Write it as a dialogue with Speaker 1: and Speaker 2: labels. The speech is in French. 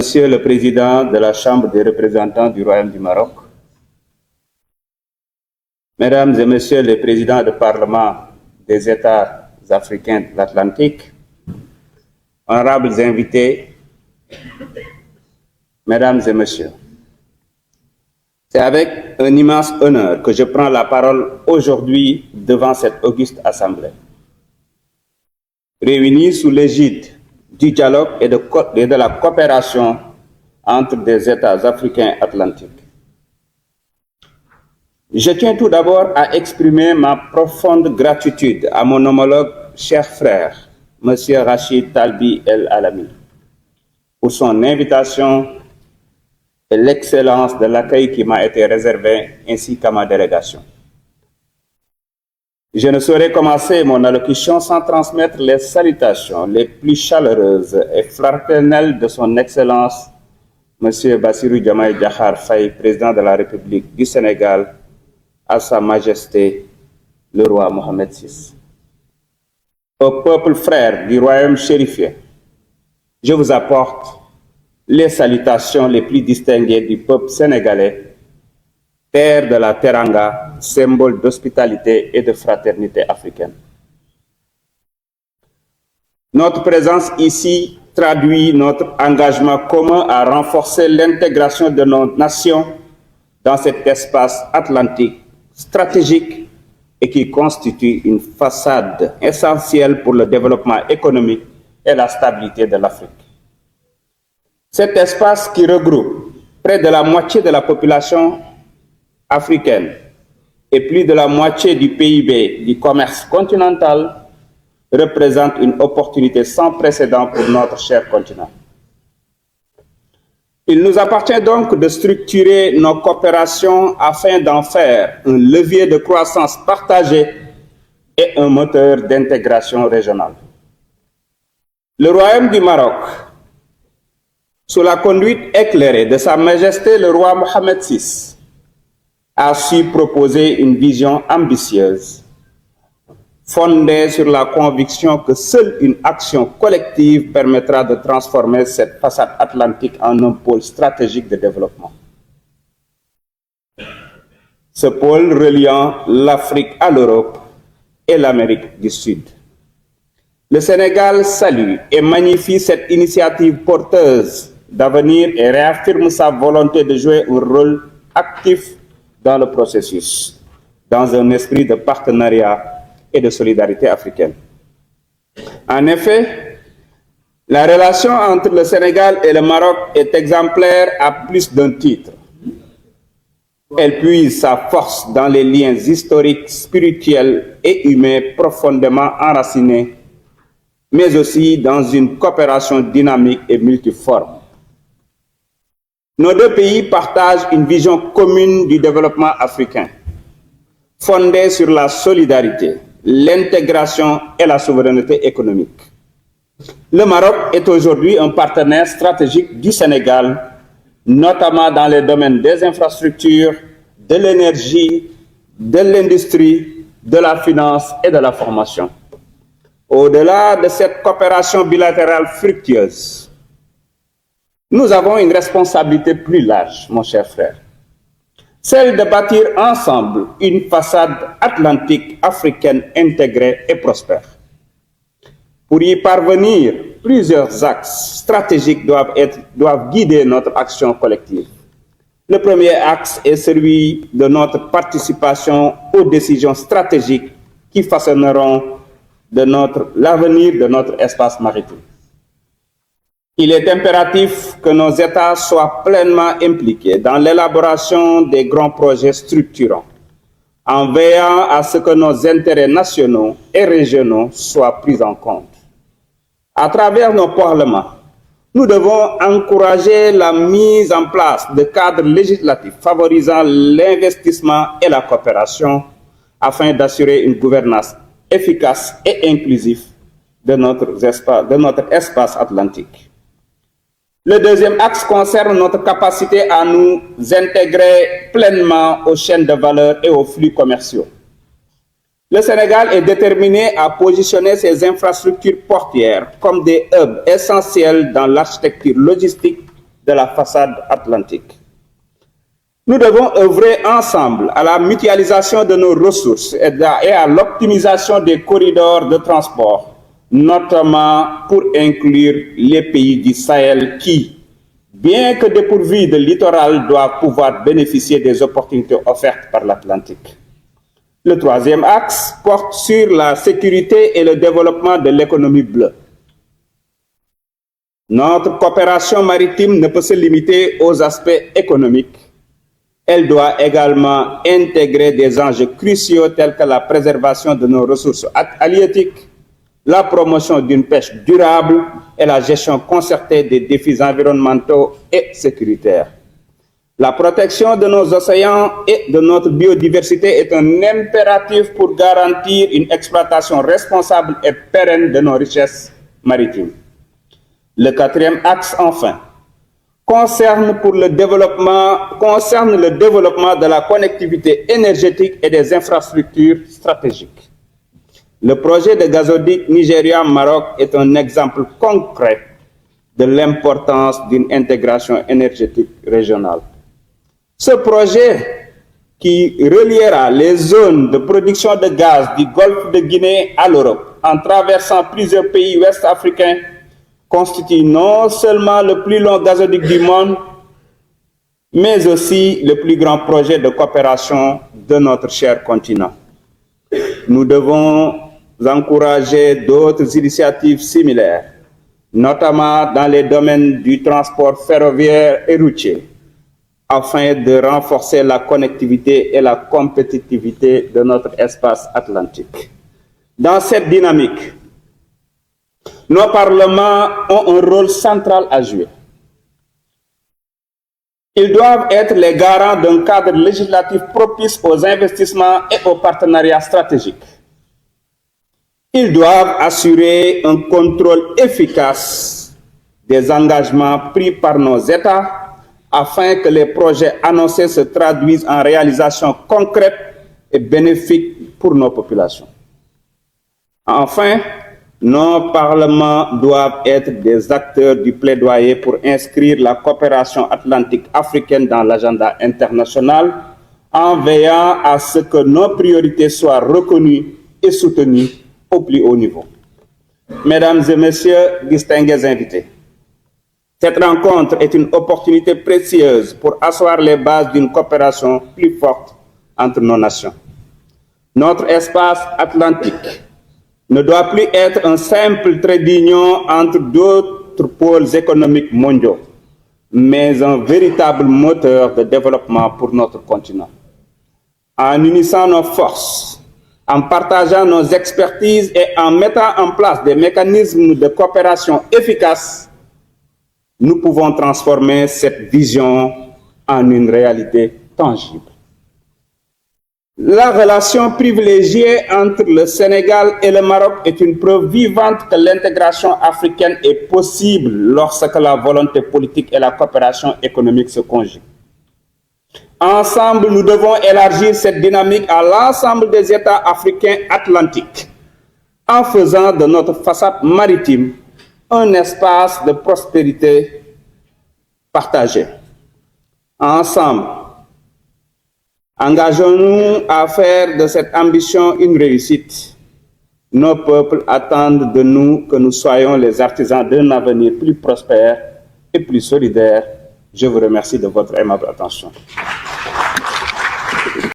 Speaker 1: Monsieur le Président de la Chambre des représentants du Royaume du Maroc, Mesdames et Messieurs les Présidents du Parlement des États africains de l'Atlantique, honorables invités, Mesdames et Messieurs, c'est avec un immense honneur que je prends la parole aujourd'hui devant cette auguste Assemblée. Réunis sous l'égide du dialogue et de la coopération entre des États africains atlantiques. Je tiens tout d'abord à exprimer ma profonde gratitude à mon homologue cher frère, M. Rachid Talbi El Alami, pour son invitation et l'excellence de l'accueil qui m'a été réservé, ainsi qu'à ma délégation. Je ne saurais commencer mon allocution sans transmettre les salutations les plus chaleureuses et fraternelles de son Excellence, M. Bassirou Diomaye Diakhar Faye, président de la République du Sénégal, à Sa Majesté le roi Mohamed VI. Au peuple frère du royaume chérifien, je vous apporte les salutations les plus distinguées du peuple sénégalais, terre de la Teranga, symbole d'hospitalité et de fraternité africaine. Notre présence ici traduit notre engagement commun à renforcer l'intégration de nos nations dans cet espace atlantique stratégique et qui constitue une façade essentielle pour le développement économique et la stabilité de l'Afrique. Cet espace qui regroupe près de la moitié de la population africaine et plus de la moitié du PIB du commerce continental représente une opportunité sans précédent pour notre cher continent. Il nous appartient donc de structurer nos coopérations afin d'en faire un levier de croissance partagée et un moteur d'intégration régionale. Le Royaume du Maroc, sous la conduite éclairée de Sa Majesté le roi Mohamed VI, a su proposer une vision ambitieuse, fondée sur la conviction que seule une action collective permettra de transformer cette façade atlantique en un pôle stratégique de développement. Ce pôle reliant l'Afrique à l'Europe et l'Amérique du Sud. Le Sénégal salue et magnifie cette initiative porteuse d'avenir et réaffirme sa volonté de jouer un rôle actif dans le processus, dans un esprit de partenariat et de solidarité africaine. En effet, la relation entre le Sénégal et le Maroc est exemplaire à plus d'un titre. Elle puise sa force dans les liens historiques, spirituels et humains profondément enracinés, mais aussi dans une coopération dynamique et multiforme. Nos deux pays partagent une vision commune du développement africain, fondée sur la solidarité, l'intégration et la souveraineté économique. Le Maroc est aujourd'hui un partenaire stratégique du Sénégal, notamment dans les domaines des infrastructures, de l'énergie, de l'industrie, de la finance et de la formation. Au-delà de cette coopération bilatérale fructueuse, nous avons une responsabilité plus large, mon cher frère, celle de bâtir ensemble une façade atlantique africaine intégrée et prospère. Pour y parvenir, plusieurs axes stratégiques doivent guider notre action collective. Le premier axe est celui de notre participation aux décisions stratégiques qui façonneront l'avenir de notre espace maritime. Il est impératif que nos États soient pleinement impliqués dans l'élaboration des grands projets structurants, en veillant à ce que nos intérêts nationaux et régionaux soient pris en compte. À travers nos parlements, nous devons encourager la mise en place de cadres législatifs favorisant l'investissement et la coopération afin d'assurer une gouvernance efficace et inclusive de notre espace atlantique. Le deuxième axe concerne notre capacité à nous intégrer pleinement aux chaînes de valeur et aux flux commerciaux. Le Sénégal est déterminé à positionner ses infrastructures portuaires comme des hubs essentiels dans l'architecture logistique de la façade atlantique. Nous devons œuvrer ensemble à la mutualisation de nos ressources et à l'optimisation des corridors de transport, notamment pour inclure les pays du Sahel qui, bien que dépourvus de littoral, doivent pouvoir bénéficier des opportunités offertes par l'Atlantique. Le troisième axe porte sur la sécurité et le développement de l'économie bleue. Notre coopération maritime ne peut se limiter aux aspects économiques. Elle doit également intégrer des enjeux cruciaux tels que la préservation de nos ressources halieutiques, la promotion d'une pêche durable et la gestion concertée des défis environnementaux et sécuritaires. La protection de nos océans et de notre biodiversité est un impératif pour garantir une exploitation responsable et pérenne de nos richesses maritimes. Le quatrième axe, enfin, concerne le développement de la connectivité énergétique et des infrastructures stratégiques. Le projet de gazoduc Nigeria-Maroc est un exemple concret de l'importance d'une intégration énergétique régionale. Ce projet, qui reliera les zones de production de gaz du Golfe de Guinée à l'Europe en traversant plusieurs pays ouest-africains, constitue non seulement le plus long gazoduc du monde, mais aussi le plus grand projet de coopération de notre cher continent. Nous devons encourager d'autres initiatives similaires, notamment dans les domaines du transport ferroviaire et routier, afin de renforcer la connectivité et la compétitivité de notre espace atlantique. Dans cette dynamique, nos parlements ont un rôle central à jouer. Ils doivent être les garants d'un cadre législatif propice aux investissements et aux partenariats stratégiques. Ils doivent assurer un contrôle efficace des engagements pris par nos États afin que les projets annoncés se traduisent en réalisations concrètes et bénéfiques pour nos populations. Enfin, nos parlements doivent être des acteurs du plaidoyer pour inscrire la coopération atlantique africaine dans l'agenda international en veillant à ce que nos priorités soient reconnues et soutenues au plus haut niveau. Mesdames et messieurs, distingués invités, cette rencontre est une opportunité précieuse pour asseoir les bases d'une coopération plus forte entre nos nations. Notre espace atlantique ne doit plus être un simple trait d'union entre d'autres pôles économiques mondiaux, mais un véritable moteur de développement pour notre continent. En unissant nos forces, en partageant nos expertises et en mettant en place des mécanismes de coopération efficaces, nous pouvons transformer cette vision en une réalité tangible. La relation privilégiée entre le Sénégal et le Maroc est une preuve vivante que l'intégration africaine est possible lorsque la volonté politique et la coopération économique se conjuguent. Ensemble, nous devons élargir cette dynamique à l'ensemble des États africains atlantiques en faisant de notre façade maritime un espace de prospérité partagée. Ensemble, engageons-nous à faire de cette ambition une réussite. Nos peuples attendent de nous que nous soyons les artisans d'un avenir plus prospère et plus solidaire. Je vous remercie de votre aimable attention.